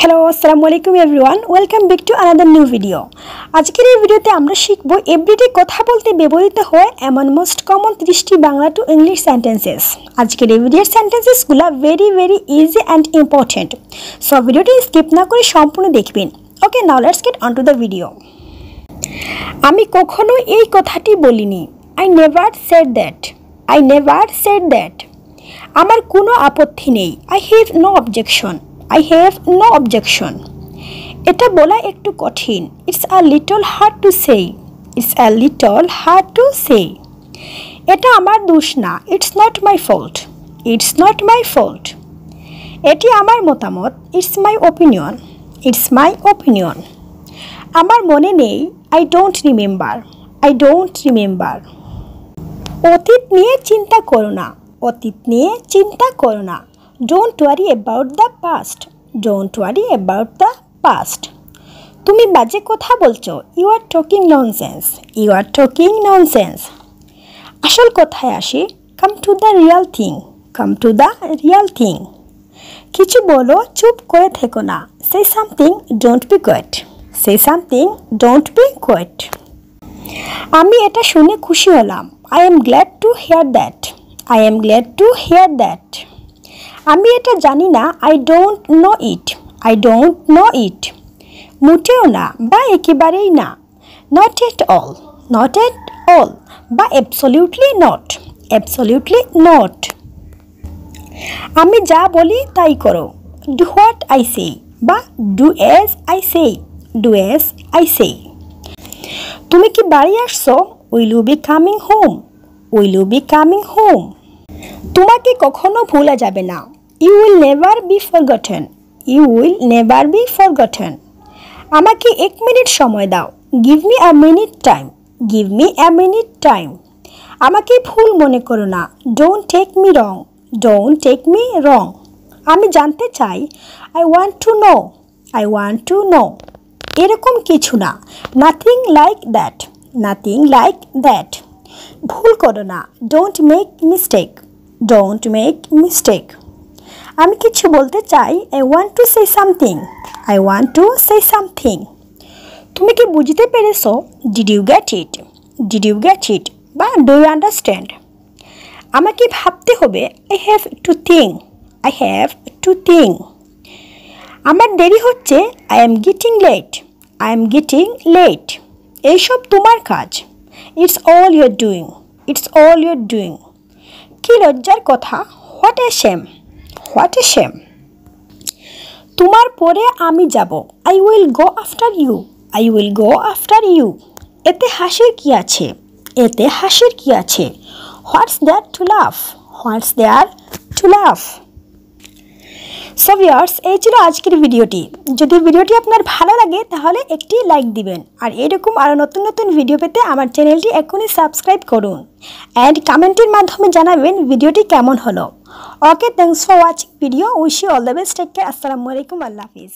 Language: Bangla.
হ্যালো আসসালামু আলাইকুম everyone, welcome back to another new video. আজকের এই ভিডিওতে আমরা শিখব এভরিডে কথা বলতে ব্যবহৃত হয় এমন মোস্ট কমন 30টি বাংলা টু ইংলিশ সেন্টেন্সেস। আজকের এই ভিডিওর সেন্টেন্সেসগুলো very easy and important, so ভিডিওটি স্কিপ না করে সম্পূর্ণ দেখবেন। Okay, now let's get on to the video. আমি কখনো এই কথাটি বলিনি। I never said that. I never said that. আমার কোনো আপত্তি নেই। I have no objection. I have no objection. এটা বলা একটু কঠিন। It's a little hard to say. It's a little hard to say. এটা আমার দোষ না। It's not my fault. It's not my fault. এটি আমার মতামত। It's my opinion. It's my opinion. আমার মনে নেই। I don't remember. I don't remember. অতীত নিয়ে চিন্তা করো না। অতীত নিয়ে চিন্তা করো না। Don't worry about the past. Don't worry about the past. তুমি বাজে কথা বলছো। You are talking nonsense. You are talking nonsense. আসল কথায় আসি। Come to the real thing. Come to the real thing. কিছু বলো, চুপ করে থেকো না। Say something, don't be quiet. Say something, don't be quiet. আমি এটা শুনে খুশি হলাম। I am glad to hear that. I am glad to hear that. আমি এটা জানি না। I don't know it. I don't know it. মোটেও না বা একেবারেই না। Not at all. Not at all বা অ্যাবসলিউটলি নট। Absolutely not. আমি যা বলি তাই করো। ডু হোয়াট আই সে বা do as I say. Do as I say. তুমি কি বাড়ি আসছো? Will you be coming home? Will you be coming home. তোমাকে কখনো ভোলা যাবে না। You will never be forgotten. You will never be forgotten. আমাকে 1 মিনিট সময় দাও। Give me a minute time. Give me a minute time. আমাকে ভুল মনে করো না। Don't take me wrong. Don't take me wrong. আমি জানতে চাই। I want to know. I want to know. এরকম কিছু না। Nothing like that. Nothing like that. ভুল করো না। Don't make mistake. Don't make mistake. আমি কিছু বলতে চাই। I want to say something. I want to say something. তুমি কি বুঝতে পেরেছো? Did you get it? Did you get it? বা do you understand? আমাকে ভাবতে হবে। I have to think. I have to think. আমার দেরি হচ্ছে। I am getting late. I am getting late. এইসব তোমার কাজ। It's all you're doing. It's all you're doing. কি লজ্জার কথা। What a shame. What a shame. তোমার পরে আমি যাব। I will go after you. I will go after you. এতে হাসির কি আছে? এতে হাসির কি আছে? What's there to laugh? What's there to laugh? So viewers, এই ছিল আজকের ভিডিওটি। যদি ভিডিওটি আপনার ভালো লাগে তাহলে একটি লাইক দিবেন, আর এরকম আরও নতুন ভিডিও পেতে আমার চ্যানেলটি এখনই সাবস্ক্রাইব করুন অ্যান্ড কমেন্টের মাধ্যমে জানাবেন ভিডিওটি কেমন হলো। Okay, thanks for watching video. Wish you all the best. Take care. আসসালামু আলাইকুম। আল্লাহ হাফিজ।